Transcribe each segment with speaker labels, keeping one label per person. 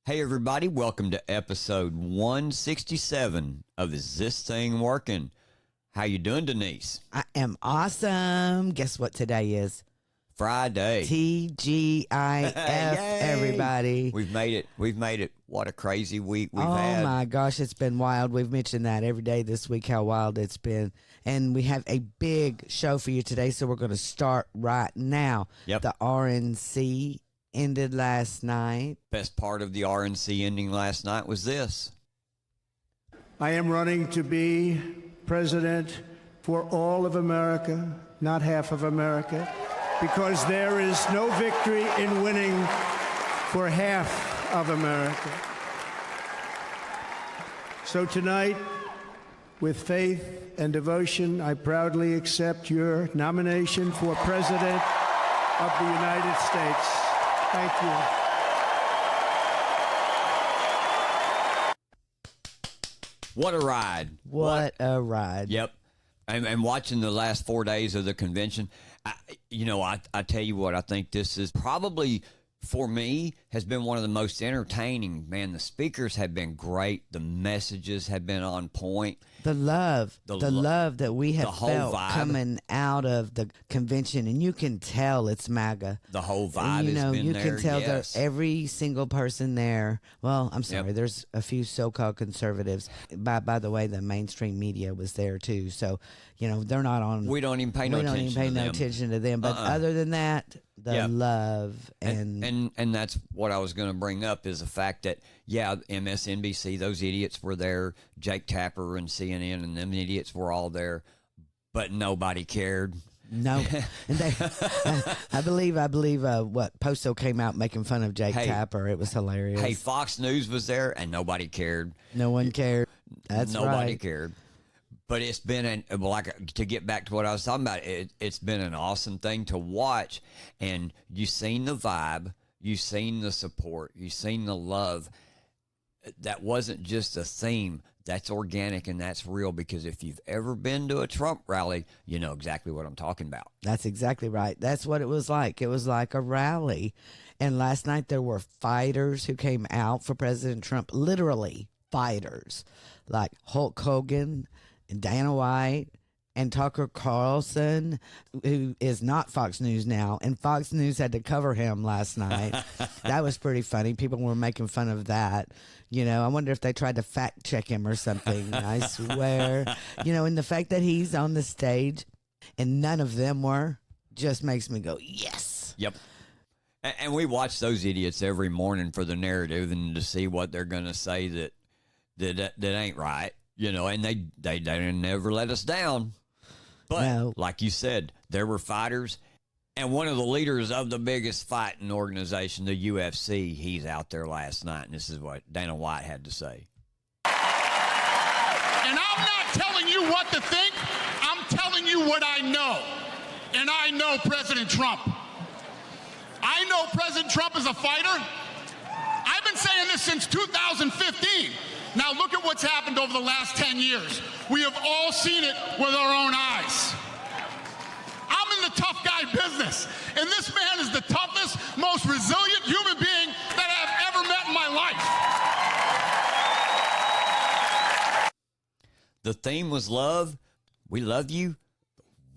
Speaker 1: Hey everybody, welcome to episode 167 of Is This Thing Working? How you doing, Denise?
Speaker 2: I am awesome. Guess what today is?
Speaker 1: Friday.
Speaker 2: TGIF, everybody.
Speaker 1: We've made it. What a crazy week we've had.
Speaker 2: Oh my gosh, it's been wild. We've mentioned that every day this week, how wild it's been. And we have a big show for you today, so we're going to start right now.
Speaker 1: Yep.
Speaker 2: The RNC ended last night.
Speaker 1: Best part of the RNC ending last night was this.
Speaker 3: I am running to be president for all of America, not half of America, because there is no victory in winning for half of America. So tonight, with faith and devotion, I proudly accept your nomination for President of the United States. Thank you.
Speaker 1: What a ride.
Speaker 2: What a ride.
Speaker 1: Yep. And watching the last 4 days of the convention, I tell you what, I think this is probably, for me, has been one of the most entertaining. Man, the speakers have been great. The messages have been on point.
Speaker 2: The love that we have felt
Speaker 1: vibe.
Speaker 2: coming out of the convention, and you can tell it's MAGA.
Speaker 1: The whole vibe has been
Speaker 2: you
Speaker 1: there.
Speaker 2: can tell
Speaker 1: yes.
Speaker 2: that every single person there. Well, I'm sorry, there's a few so-called conservatives. By the way, the mainstream media was there too. So, they're not on.
Speaker 1: We don't even pay no attention.
Speaker 2: We don't even pay no attention to them. But other than that, the love
Speaker 1: and that's what I was going to bring up is the fact that MSNBC, those idiots were there. Jake Tapper and CNN and them idiots were all there, but nobody cared.
Speaker 2: No, and I believe what Posto came out making fun of Jake Tapper. It was hilarious.
Speaker 1: Hey, Fox News was there and nobody cared.
Speaker 2: No one cared. That's
Speaker 1: nobody
Speaker 2: right.
Speaker 1: cared. But it's been to get back to what I was talking about. It's been an awesome thing to watch, and you've seen the vibe, you've seen the support, you've seen the love. That wasn't just a theme. That's organic and that's real, because if you've ever been to a Trump rally, you know exactly what I'm talking about.
Speaker 2: That's exactly right. That's what it was like. It was like a rally. And last night there were fighters who came out for President Trump, literally fighters, like Hulk Hogan and Dana White and Tucker Carlson, who is not Fox News now, and Fox News had to cover him last night. That was pretty funny. People were making fun of that. I wonder if they tried to fact check him or something. I swear. And the fact that he's on the stage and none of them were just makes me go, yes.
Speaker 1: Yep. And we watch those idiots every morning for the narrative and to see what they're going to say that ain't right. And they never let us down. But like you said, there were fighters. And one of the leaders of the biggest fighting organization, the UFC, he's out there last night. And this is what Dana White had to say.
Speaker 4: And I'm not telling you what to think. I'm telling you what I know. And I know President Trump. I know President Trump is a fighter. I've been saying this since 2015. Now look at what's happened over the last 10 years. We have all seen it with our own eyes. I'm in the tough guy business, and this man is the toughest, most resilient human being that I've ever met in my life.
Speaker 1: The theme was love. We love you.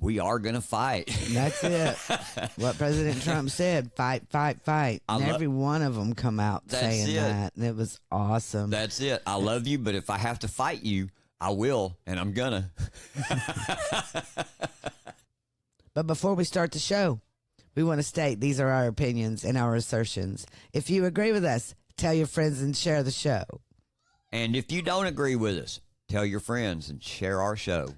Speaker 1: We are going to fight.
Speaker 2: That's it. What President Trump said, fight, fight, fight. And every one of them come out saying that. And it was awesome.
Speaker 1: That's it. I love you, but if I have to fight you, I will, and I'm going to.
Speaker 2: But before we start the show, we want to state these are our opinions and our assertions. If you agree with us, tell your friends and share the show.
Speaker 1: And if you don't agree with us, tell your friends and share our show.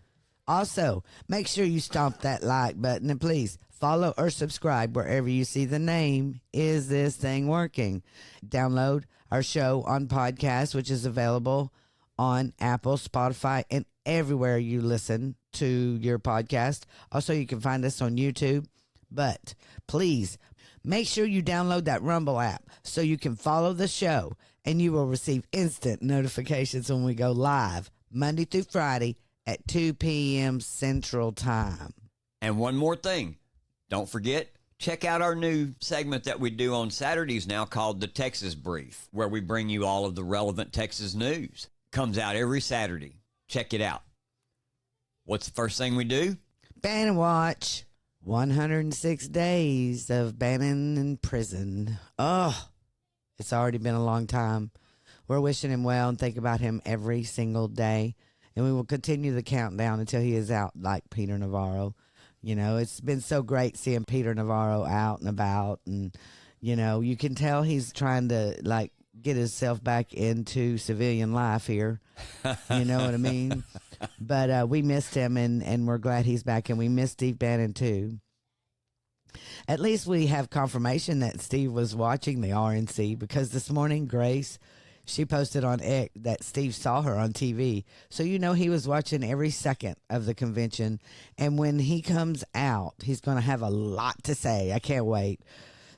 Speaker 2: Also, make sure you stomp that like button and please follow or subscribe wherever you see the name Is This Thing Working? Download our show on podcast, which is available on Apple, Spotify, and everywhere you listen to your podcast. Also, you can find us on YouTube. But please make sure you download that Rumble app so you can follow the show and you will receive instant notifications when we go live Monday through Friday at 2 p.m. Central Time.
Speaker 1: And one more thing. Don't forget check out our new segment that we do on Saturdays now called The Texas Brief, where we bring you all of the relevant Texas news. Comes out every Saturday. Check it out. What's the first thing we do?
Speaker 2: Bannon watch. 106 days of Bannon in prison. Oh, it's already been a long time. We're wishing him well and think about him every single day. And we will continue the countdown until he is out like Peter Navarro. You know, it's been so great seeing Peter Navarro out and about. And, you know, you can tell he's trying to, like, get himself back into civilian life here. You know what I mean? But we missed him, and we're glad he's back. And we missed Steve Bannon, too. At least we have confirmation that Steve was watching the RNC, because this morning, Grace, she posted on X that Steve saw her on TV. So, you know, he was watching every second of the convention. And when he comes out, he's going to have a lot to say. I can't wait.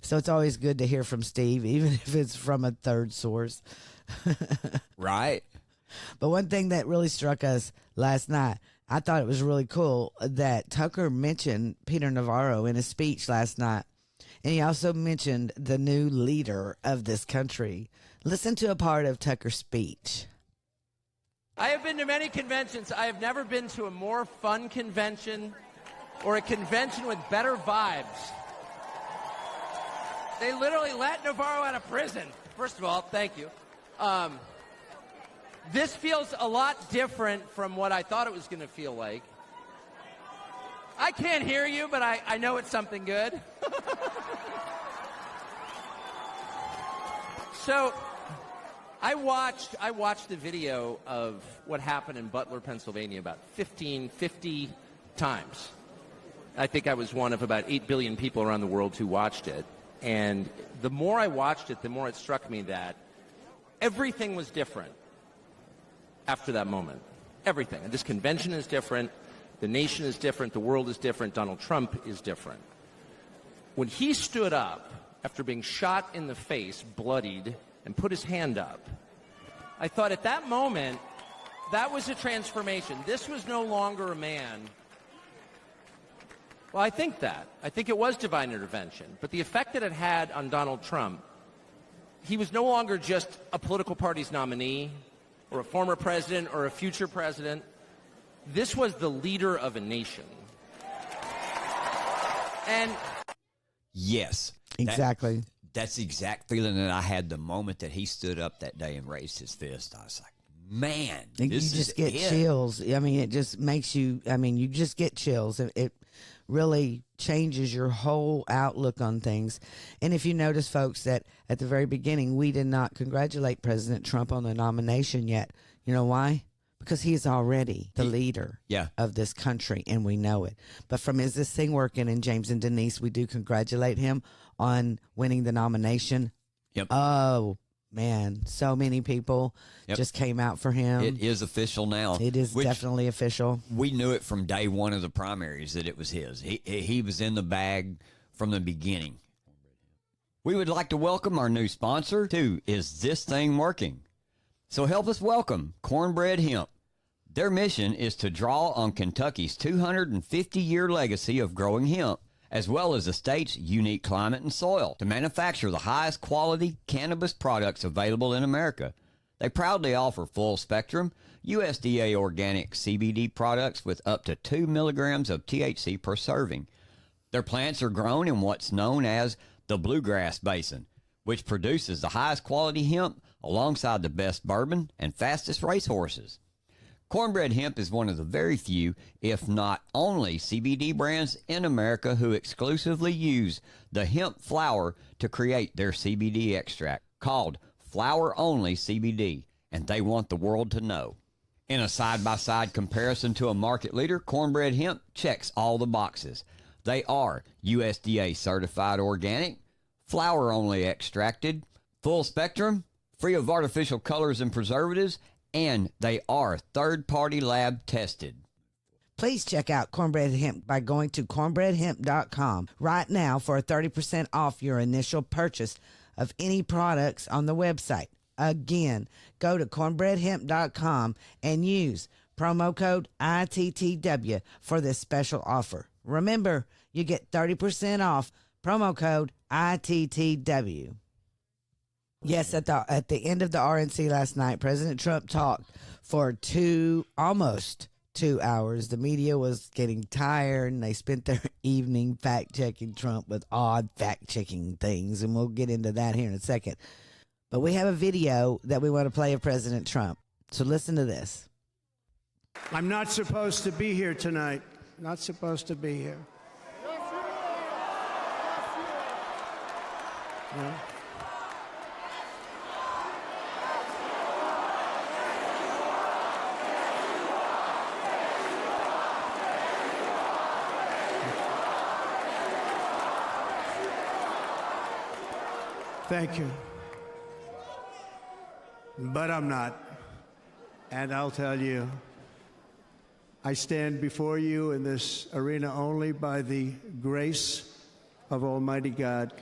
Speaker 2: So it's always good to hear from Steve, even if it's from a third source.
Speaker 1: Right.
Speaker 2: But one thing that really struck us last night, I thought it was really cool that Tucker mentioned Peter Navarro in his speech last night. And he also mentioned the new leader of this country. Listen to a part of Tucker's speech.
Speaker 5: I have been to many conventions. I have never been to a more fun convention or a convention with better vibes. They literally let Navarro out of prison. First of all, thank you. This feels a lot different from what I thought it was going to feel like. I can't hear you, but I know it's something good. So I watched the video of what happened in Butler, Pennsylvania about 50 times. I think I was one of about 8 billion people around the world who watched it. And the more I watched it, the more it struck me that everything was different after that moment. Everything. And this convention is different. The nation is different. The world is different. Donald Trump is different. When he stood up after being shot in the face, bloodied, and put his hand up, I thought at that moment, that was a transformation. This was no longer a man. Well, I think it was divine intervention. But the effect that it had on Donald Trump, he was no longer just a political party's nominee or a former president or a future president. This was the leader of a nation. And
Speaker 1: yes.
Speaker 2: Exactly.
Speaker 1: That's the exact feeling that I had the moment that he stood up that day and raised his fist. I was like, man,
Speaker 2: You
Speaker 1: this
Speaker 2: just
Speaker 1: is
Speaker 2: get
Speaker 1: it.
Speaker 2: chills. I mean, it just makes you, you just get chills. It really changes your whole outlook on things. And if you notice, folks, that at the very beginning, we did not congratulate President Trump on the nomination yet. You know why? Because he is already the leader of this country, and we know it. But from Is This Thing Working and James and Denise, we do congratulate him on winning the nomination.
Speaker 1: Yep.
Speaker 2: Oh, man, so many people just came out for him.
Speaker 1: It is official now.
Speaker 2: It is definitely official.
Speaker 1: We knew it from day one of the primaries that it was his. He was in the bag from the beginning. We would like to welcome our new sponsor to Is This Thing Working? So help us welcome Cornbread Hemp. Their mission is to draw on Kentucky's 250-year legacy of growing hemp, as well as the state's unique climate and soil, to manufacture the highest quality cannabis products available in America. They proudly offer full-spectrum, USDA organic CBD products with up to 2 milligrams of THC per serving. Their plants are grown in what's known as the Bluegrass Basin, which produces the highest quality hemp alongside the best bourbon and fastest racehorses. Cornbread Hemp is one of the very few, if not only, CBD brands in America who exclusively use the hemp flower to create their CBD extract, called Flower Only CBD, and they want the world to know. In a side-by-side comparison to a market leader, Cornbread Hemp checks all the boxes. They are USDA certified organic, flower only extracted, full spectrum, free of artificial colors and preservatives, and they are third-party lab tested.
Speaker 2: Please check out Cornbread Hemp by going to cornbreadhemp.com right now for a 30% off your initial purchase of any products on the website. Again, go to cornbreadhemp.com and use promo code ITTW for this special offer. Remember, you get 30% off Promo code ITTW. Yes, at the end of the RNC last night, President Trump talked for almost 2 hours. The media was getting tired, and they spent their evening fact-checking Trump with odd fact-checking things, and we'll get into that here in a second. But we have a video that we want to play of President Trump. So listen to this.
Speaker 3: I'm not supposed to be here tonight. Not supposed to be here. No. Thank you. But I'm not. And I'll tell you, I stand before you in this arena only by the grace of Almighty God.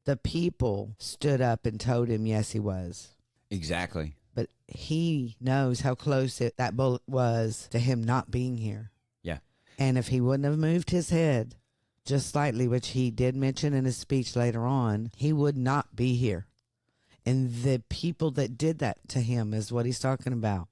Speaker 2: The people stood up and told him, yes, he was.
Speaker 1: Exactly.
Speaker 2: But he knows how close that bullet was to him not being here.
Speaker 1: Yeah.
Speaker 2: And if he wouldn't have moved his head just slightly, which he did mention in his speech later on, he would not be here. And the people that did that to him is what he's talking about.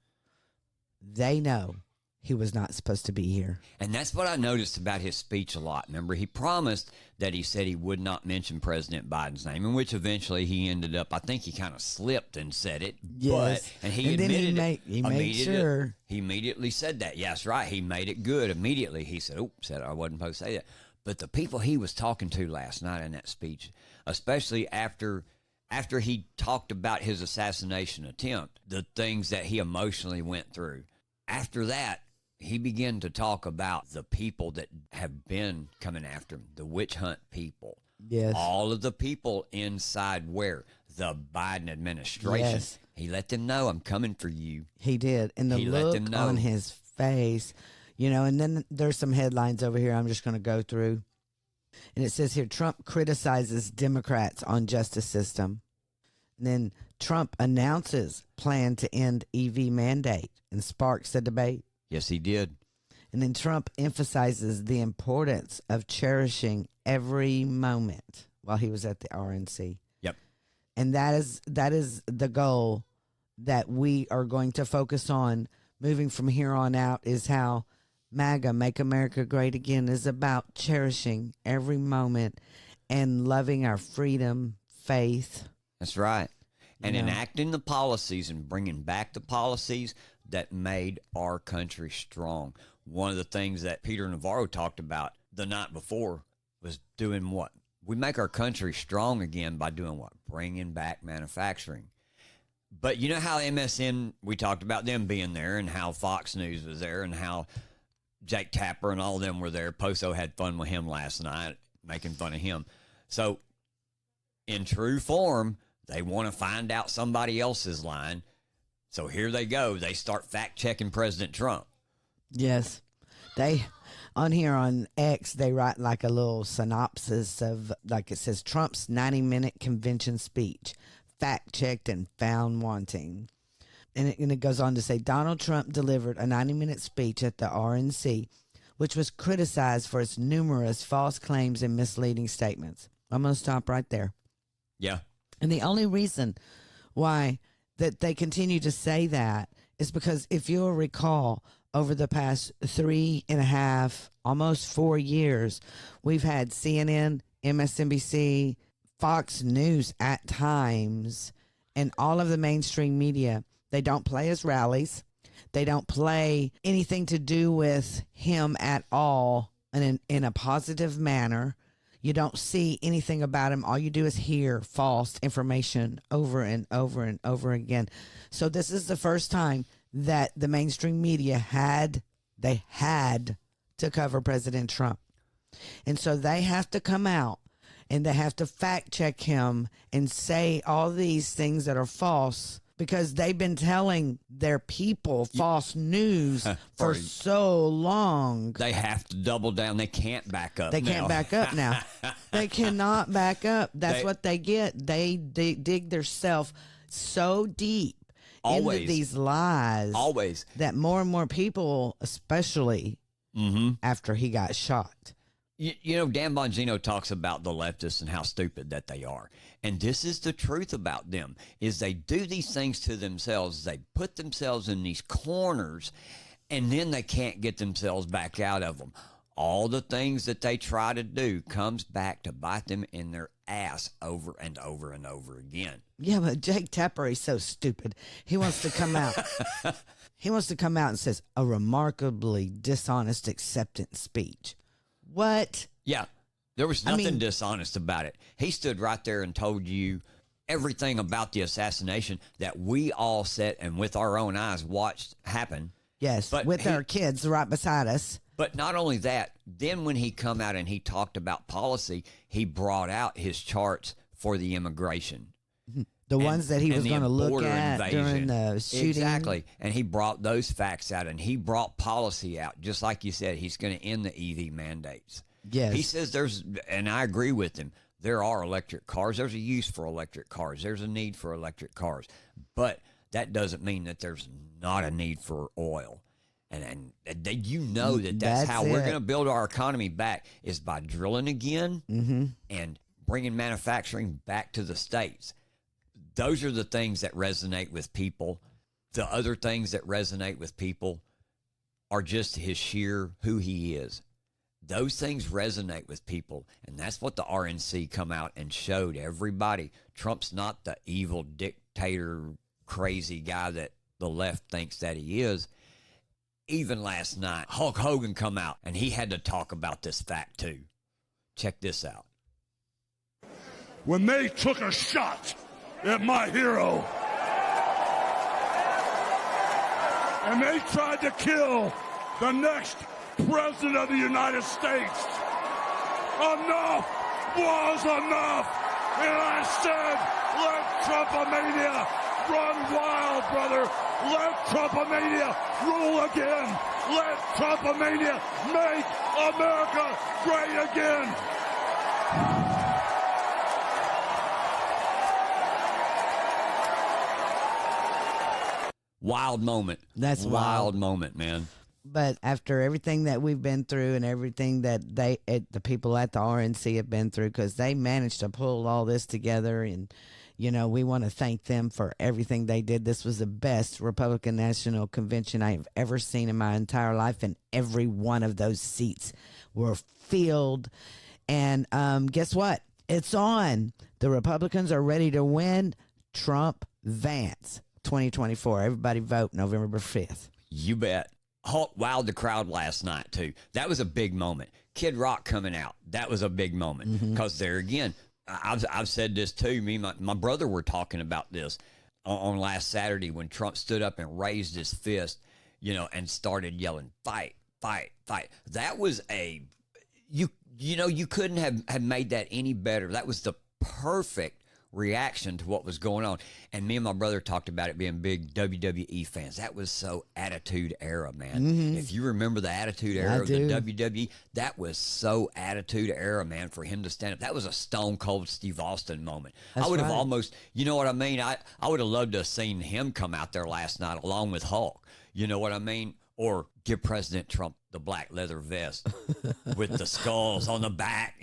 Speaker 2: They know he was not supposed to be here.
Speaker 1: And that's what I noticed about his speech a lot. Remember, he promised that he said he would not mention President Biden's name, in which eventually he ended up, I think he kind of slipped and said it.
Speaker 2: Yes.
Speaker 1: And he
Speaker 2: and
Speaker 1: admitted
Speaker 2: then he made sure.
Speaker 1: He immediately said that. Yes, right. He made it good immediately. He said, I wasn't supposed to say that. But the people he was talking to last night in that speech, especially after he talked about his assassination attempt, the things that he emotionally went through, after that, he began to talk about the people that have been coming after him, the witch hunt people.
Speaker 2: Yes.
Speaker 1: All of the people inside where? The Biden administration.
Speaker 2: Yes.
Speaker 1: He let them know, I'm coming for you.
Speaker 2: He did. And the
Speaker 1: He let them
Speaker 2: look
Speaker 1: know.
Speaker 2: on his face, and then there's some headlines over here I'm just going to go through. And it says here, Trump criticizes Democrats on justice system. And then Trump announces plan to end EV mandate and sparks a debate.
Speaker 1: Yes, he did.
Speaker 2: And then Trump emphasizes the importance of cherishing every moment while he was at the RNC.
Speaker 1: Yep.
Speaker 2: And that is the goal that we are going to focus on moving from here on out, is how MAGA, Make America Great Again, is about cherishing every moment and loving our freedom, faith.
Speaker 1: That's right. And enacting the policies and bringing back the policies that made our country strong. One of the things that Peter Navarro talked about the night before was doing what? We make our country strong again by doing what? Bringing back manufacturing. But you know how MSN, we talked about them being there, and how Fox News was there, and how Jake Tapper and all of them were there. Poso had fun with him last night, making fun of him. So in true form, they want to find out somebody else's line. So here they go. They start fact-checking President Trump.
Speaker 2: Yes. They, on here on X, they write like a little synopsis of, like it says, Trump's 90-minute convention speech, fact-checked and found wanting. And it goes on to say, Donald Trump delivered a 90-minute speech at the RNC, which was criticized for its numerous false claims and misleading statements. I'm going to stop right there.
Speaker 1: Yeah.
Speaker 2: And the only reason why that they continue to say that is because, if you'll recall, over the past 3.5, almost 4 years, we've had CNN, MSNBC, Fox News at times, and all of the mainstream media. They don't play his rallies. They don't play anything to do with him at all in a positive manner. You don't see anything about him. All you do is hear false information over and over and over again. So this is the first time that the mainstream media had to cover President Trump. And so they have to come out and they have to fact check him and say all these things that are false, because they've been telling their people false news for so long.
Speaker 1: They have to double down. They can't back up.
Speaker 2: They can't back up now. They cannot back up. That's what they get. They dig themselves so deep into these lies.
Speaker 1: Always.
Speaker 2: That more and more people, especially after he got shot.
Speaker 1: You know, Dan Bongino talks about the leftists and how stupid that they are. And this is the truth about them, is they do these things to themselves. They put themselves in these corners, and then they can't get themselves back out of them. All the things that they try to do comes back to bite them in their ass over and over and over again.
Speaker 2: Yeah, but Jake Tapper is so stupid. He wants to come out. He wants to come out and says a remarkably dishonest acceptance speech. What?
Speaker 1: Yeah, there was nothing dishonest about it. He stood right there and told you everything about the assassination that we all sat and with our own eyes watched happen.
Speaker 2: Yes,
Speaker 1: but
Speaker 2: with our kids right beside us.
Speaker 1: But not only that, then when he come out and he talked about policy, he brought out his charts for the immigration.
Speaker 2: The ones that he was going to look at during the shooting.
Speaker 1: Exactly. And he brought those facts out, and he brought policy out. Just like you said, he's going to end the EV mandates.
Speaker 2: Yes.
Speaker 1: He says there's, and I agree with him, there are electric cars. There's a use for electric cars. There's a need for electric cars. But that doesn't mean that there's not a need for oil. And you know that's how we're going to build our economy back, is by drilling again and bringing manufacturing back to the states. Those are the things that resonate with people. The other things that resonate with people are just his sheer who he is. Those things resonate with people, and that's what the RNC come out and showed everybody. Trump's not the evil dictator, crazy guy that the left thinks that he is. Even last night, Hulk Hogan come out, and he had to talk about this fact too. Check this out.
Speaker 6: When they took a shot at my hero, and they tried to kill the next president of the United States, enough was enough. And I said, let Trumpmania run wild, brother. Let Trumpmania rule again. Let Trumpmania make America great again.
Speaker 1: Wild moment.
Speaker 2: That's
Speaker 1: wild moment, man.
Speaker 2: But after everything that we've been through and everything that the people at the RNC have been through, because they managed to pull all this together, and we want to thank them for everything they did. This was the best Republican National Convention I have ever seen in my entire life, and every one of those seats were filled. And guess what? It's on. The Republicans are ready to win. Trump, Vance, 2024. Everybody vote November 5th.
Speaker 1: You bet. Hulk wowed the crowd last night, too. That was a big moment. Kid Rock coming out. That was a big moment. Because there again, I've said this too. Me and my brother were talking about this on last Saturday when Trump stood up and raised his fist, and started yelling, fight, fight, fight. That was you couldn't have made that any better. That was the perfect reaction to what was going on. And me and my brother talked about it being big WWE fans. That was so Attitude Era, man. If you remember the Attitude Era of the WWE, that was so Attitude Era, man, for him to stand up. That was a Stone Cold Steve Austin moment. I would have almost, you know what I mean? I would have loved to have seen him come out there last night along with Hulk. You know what I mean? Or give President Trump the black leather vest with the skulls on the back,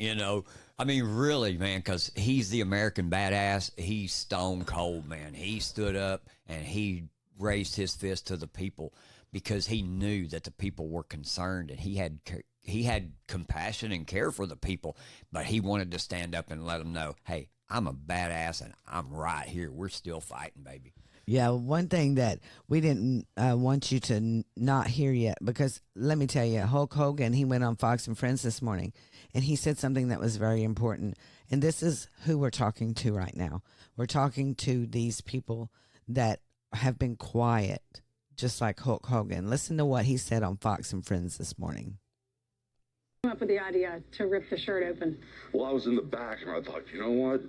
Speaker 1: I mean, really, man, because he's the American badass. He's stone cold, man. He stood up and he raised his fist to the people because he knew that the people were concerned, and he had compassion and care for the people, but he wanted to stand up and let them know, hey, I'm a badass and I'm right here. We're still fighting, baby.
Speaker 2: Yeah, one thing that we didn't want you to not hear yet, because let me tell you, Hulk Hogan, he went on Fox and Friends this morning, and he said something that was very important. And this is who we're talking to right now. We're talking to these people that have been quiet, just like Hulk Hogan. Listen to what he said on Fox and Friends this morning.
Speaker 7: Up with the idea to rip the shirt open?
Speaker 6: Well, I was in the back, and I thought, you know what?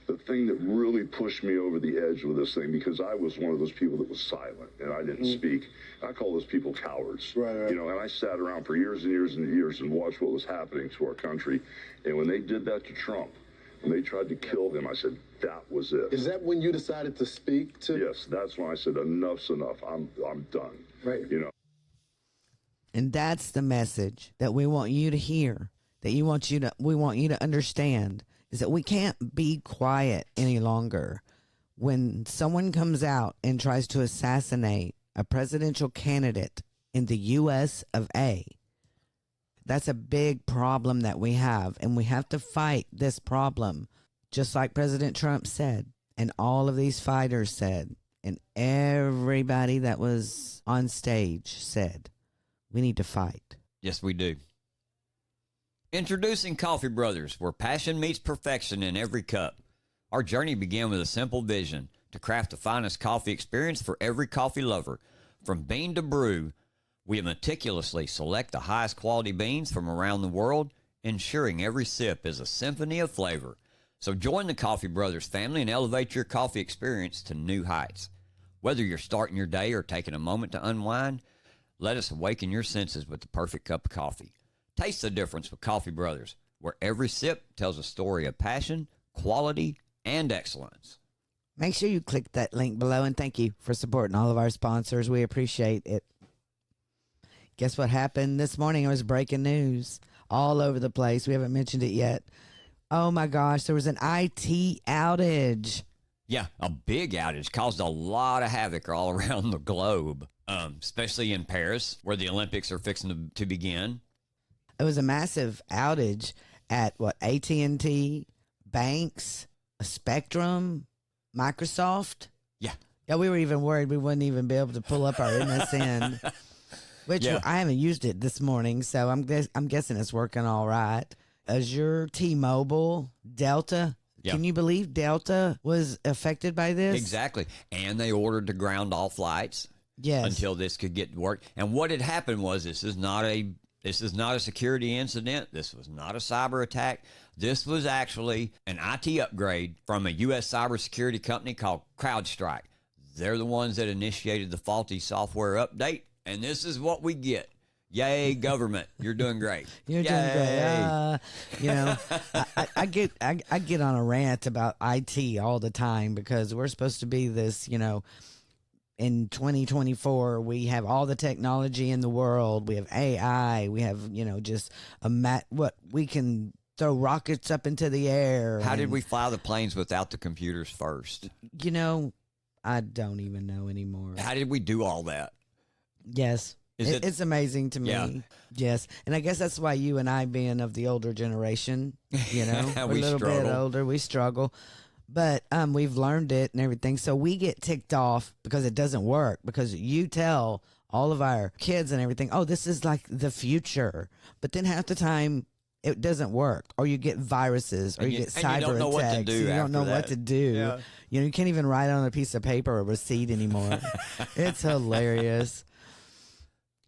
Speaker 6: The thing that really pushed me over the edge with this thing, because I was one of those people that was silent and I didn't speak. I call those people cowards. Right. And I sat around for years and years and years and watched what was happening to our country. And when they did that to Trump, When they tried to kill him, I said, that was it.
Speaker 8: Is that when you decided to speak to?
Speaker 6: Yes, that's when I said, enough's enough. I'm done.
Speaker 8: Right.
Speaker 6: You know.
Speaker 2: And that's the message that we want you to hear, that we want you to understand, is that we can't be quiet any longer. When someone comes out and tries to assassinate a presidential candidate in the U.S. of A., that's a big problem that we have, and we have to fight this problem, just like President Trump said, and all of these fighters said, and everybody that was on stage said. We need to fight.
Speaker 1: Yes, we do. Introducing Coffee Brothers, where passion meets perfection in every cup. Our journey began with a simple vision to craft the finest coffee experience for every coffee lover. From bean to brew, we meticulously select the highest quality beans from around the world, ensuring every sip is a symphony of flavor. So join the Coffee Brothers family and elevate your coffee experience to new heights. Whether you're starting your day or taking a moment to unwind, let us awaken your senses with the perfect cup of coffee. Taste the difference with Coffee Brothers, where every sip tells a story of passion, quality, and excellence.
Speaker 2: Make sure you click that link below, and thank you for supporting all of our sponsors. We appreciate it. Guess what happened this morning? It was breaking news all over the place. We haven't mentioned it yet. Oh my gosh, there was an IT outage.
Speaker 1: Yeah, a big outage caused a lot of havoc all around the globe. Especially in Paris, where the Olympics are fixing to begin.
Speaker 2: It was a massive outage at AT&T, banks, Spectrum, Microsoft.
Speaker 1: Yeah.
Speaker 2: Yeah, we were even worried we wouldn't even be able to pull up our MSN, which I haven't used it this morning, so I'm guessing it's working all right. Azure, T-Mobile, Delta.
Speaker 1: Yep.
Speaker 2: Can you believe Delta was affected by this?
Speaker 1: Exactly. And they ordered to ground all flights.
Speaker 2: Yes.
Speaker 1: Until this could get to work. And what had happened was this is not a security incident. This was not a cyber attack. This was actually an IT upgrade from a U.S. cybersecurity company called Crowdstrike. They're the ones that initiated the faulty software update, and this is what we get. Yay, government! You're doing great.
Speaker 2: You're doing great. I get on a rant about IT all the time because we're supposed to be this, in 2024, we have all the technology in the world. We have AI. We have, just we can throw rockets up into the air.
Speaker 1: How did we fly the planes without the computers first?
Speaker 2: I don't even know anymore.
Speaker 1: How did we do all that?
Speaker 2: Yes. It's amazing to me. Yeah. Yes. And I guess that's why you and I, being of the older generation, we're a little bit older. We struggle. But we've learned it and everything. So we get ticked off because it doesn't work, because you tell all of our kids and everything, oh, this is like the future. But then half the time it doesn't work, or you get viruses, or you get cyber attacks. You don't know what to do. You don't know what to do. Yeah. You can't even write on a piece of paper a receipt anymore. It's hilarious.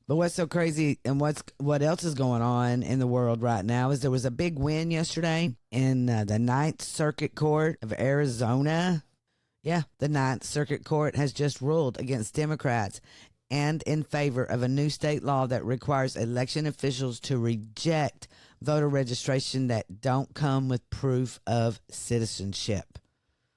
Speaker 2: But what's so crazy and what else is going on in the world right now is there was a big win yesterday in the Ninth Circuit Court of Arizona. Yeah, the Ninth Circuit Court has just ruled against Democrats and in favor of a new state law that requires election officials to reject voter registration that don't come with proof of citizenship.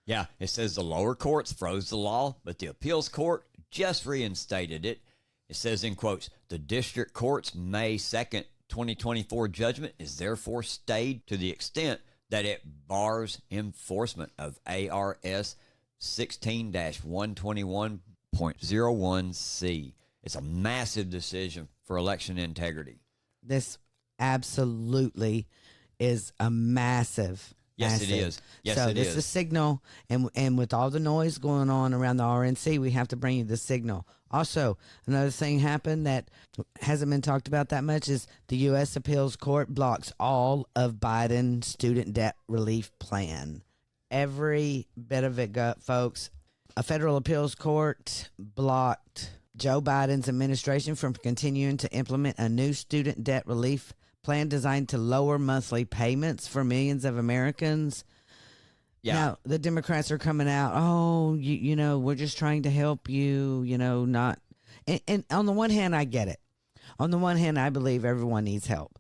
Speaker 1: Yeah, it says the lower courts froze the law, but the appeals court just reinstated it. It says, in quotes, the district court's May 2nd, 2024 judgment is therefore stayed to the extent that it bars enforcement of ARS 16-121.01C. It's a massive decision for election integrity.
Speaker 2: This absolutely is a massive.
Speaker 1: Yes, it is. Yes,
Speaker 2: so
Speaker 1: it
Speaker 2: this
Speaker 1: is.
Speaker 2: is a signal, and with all the noise going on around the RNC, we have to bring you the signal. Also, another thing happened that hasn't been talked about that much is the U.S. Appeals Court blocks all of Biden's student debt relief plan. Every bit of it, folks. A federal appeals court blocked Joe Biden's administration from continuing to implement a new student debt relief plan designed to lower monthly payments for millions of Americans. Yeah. Now, the Democrats are coming out, oh, you know, we're just trying to help you, you know, not. And on the one hand, I get it. On the one hand, I believe everyone needs help.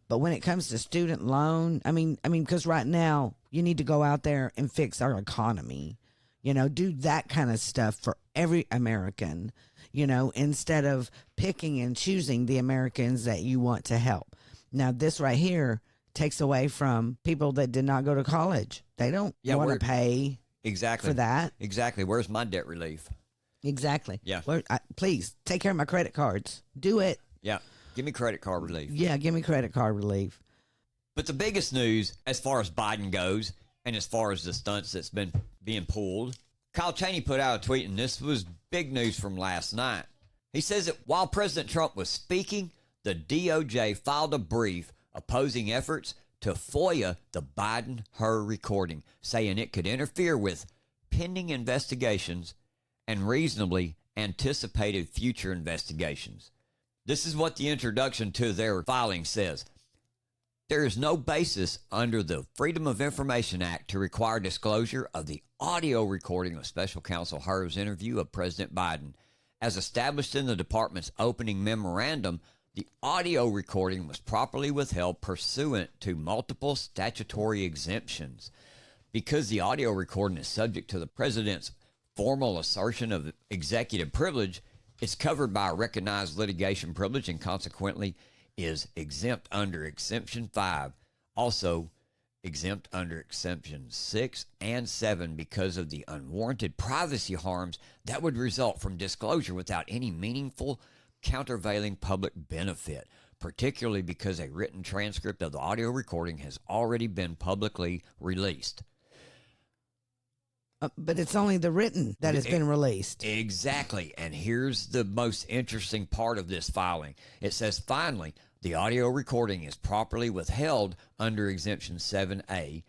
Speaker 2: But when it comes to student loan, I mean, because right now you need to go out there and fix our economy, do that kind of stuff for every American, instead of picking and choosing the Americans that you want to help. Now, this right here takes away from people that did not go to college. They don't want to pay for that.
Speaker 1: Exactly. Where's my debt relief?
Speaker 2: Exactly.
Speaker 1: Yeah.
Speaker 2: Please take care of my credit cards. Do it.
Speaker 1: Yeah. Give me credit card relief.
Speaker 2: Yeah, give me credit card relief.
Speaker 1: But the biggest news, as far as Biden goes, and as far as the stunts that's been being pulled, Kyle Cheney put out a tweet, and this was big news from last night. He says that while President Trump was speaking, the DOJ filed a brief opposing efforts to FOIA the Biden-Hur recording, saying it could interfere with pending investigations and reasonably anticipated future investigations. This is what the introduction to their filing says. There is no basis under the Freedom of Information Act to require disclosure of the audio recording of Special Counsel Hur's interview of President Biden. As established in the department's opening memorandum, the audio recording was properly withheld pursuant to multiple statutory exemptions. Because the audio recording is subject to the president's formal assertion of executive privilege, it's covered by a recognized litigation privilege and consequently is exempt under Exemption 5. Also exempt under Exemptions 6 and 7 because of the unwarranted privacy harms that would result from disclosure without any meaningful countervailing public benefit, particularly because a written transcript of the audio recording has already been publicly released.
Speaker 2: But it's only the written that has been released.
Speaker 1: Exactly. And here's the most interesting part of this filing. It says, finally, the audio recording is properly withheld under Exemption 7A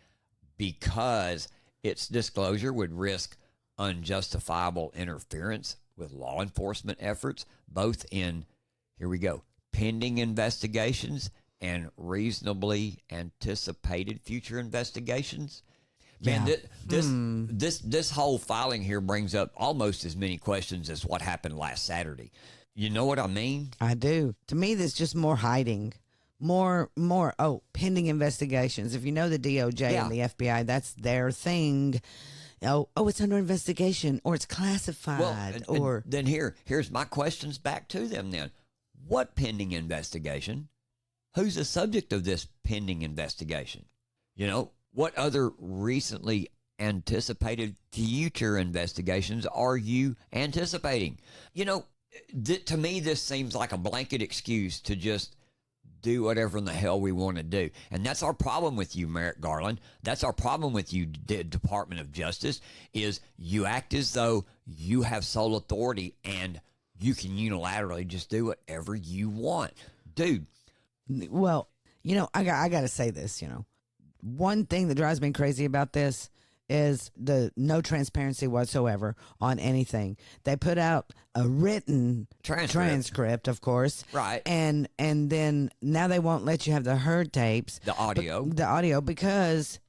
Speaker 1: because its disclosure would risk unjustifiable interference with law enforcement efforts, both in, here we go, pending investigations and reasonably anticipated future investigations. Man, this whole filing here brings up almost as many questions as what happened last Saturday. You know what I mean?
Speaker 2: I do. To me, there's just more hiding. More, pending investigations. If you know the DOJ and the FBI, that's their thing. Oh, it's under investigation, or it's classified,
Speaker 1: and then here's my questions back to them then. What pending investigation? Who's the subject of this pending investigation? What other recently anticipated future investigations are you anticipating? To me, this seems like a blanket excuse to just do whatever in the hell we want to do. And that's our problem with you, Merrick Garland. That's our problem with you, Department of Justice, is you act as though you have sole authority and you can unilaterally just do whatever you want. Dude.
Speaker 2: Well, I got to say this, One thing that drives me crazy about this is the no transparency whatsoever on anything. They put out a written transcript, of course.
Speaker 1: Right.
Speaker 2: And then now they won't let you have the heard tapes.
Speaker 1: The audio.
Speaker 2: The audio because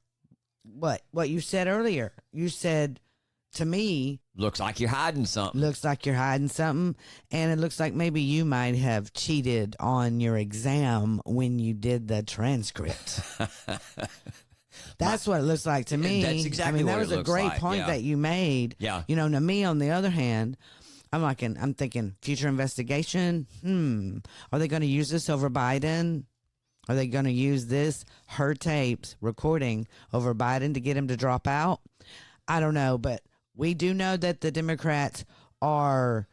Speaker 2: what you said earlier. You said to me,
Speaker 1: looks like you're hiding something.
Speaker 2: And it looks like maybe you might have cheated on your exam when you did the transcript. That's what it looks like to me.
Speaker 1: That's exactly what it looks like.
Speaker 2: That was a great point that you made.
Speaker 1: Yeah.
Speaker 2: To me, on the other hand, I'm thinking future investigation. Are they going to use this over Biden? Are they going to use this her tapes recording over Biden to get him to drop out? I don't know, but we do know that the Democrats are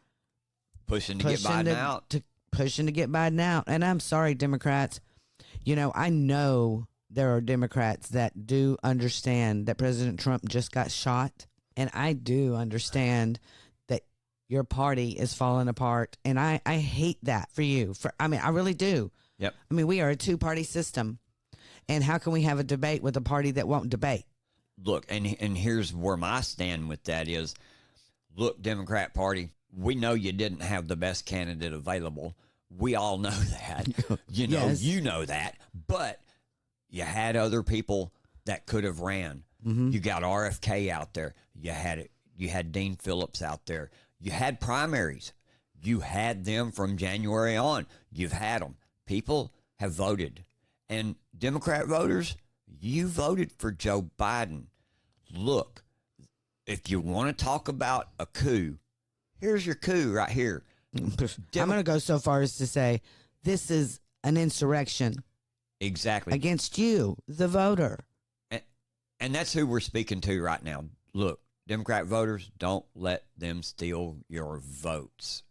Speaker 1: pushing to get Biden out.
Speaker 2: And I'm sorry, Democrats. I know there are Democrats that do understand that President Trump just got shot. And I do understand that your party is falling apart. And I hate that for you. I really do.
Speaker 1: Yep.
Speaker 2: We are a two-party system. And how can we have a debate with a party that won't debate?
Speaker 1: Look, and here's where my stand with that is, look, Democrat Party, we know you didn't have the best candidate available. We all know that.
Speaker 2: Yes.
Speaker 1: You know that. But you had other people that could have ran.
Speaker 2: Mm-hmm.
Speaker 1: You got RFK out there. You had Dean Phillips out there. You had primaries. You had them from January on. You've had them. People have voted. And Democrat voters, you voted for Joe Biden. Look, if you want to talk about a coup, here's your coup right here.
Speaker 2: I'm going to go so far as to say this is an insurrection.
Speaker 1: Exactly.
Speaker 2: Against you, the voter.
Speaker 1: And that's who we're speaking to right now. Look, Democrat voters, don't let them steal your votes.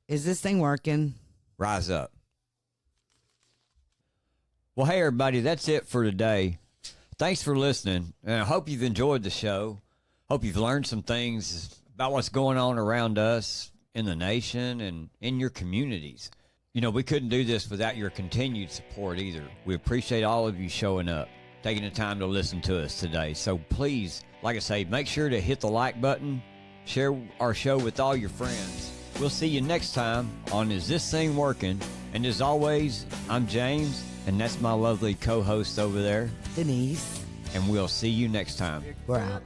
Speaker 2: Is this thing working?
Speaker 1: Rise up. Well, hey, everybody, that's it for today. Thanks for listening, and I hope you've enjoyed the show. Hope you've learned some things about what's going on around us in the nation and in your communities. You know, we couldn't do this without your continued support either. We appreciate all of you showing up, taking the time to listen to us today. So please, like I say, make sure to hit the like button, share our show with all your friends. We'll see you next time on Is This Thing Working? And as always, I'm James, and that's my lovely co-host over there,
Speaker 2: Denise.
Speaker 1: and we'll see you next time.
Speaker 2: We're out.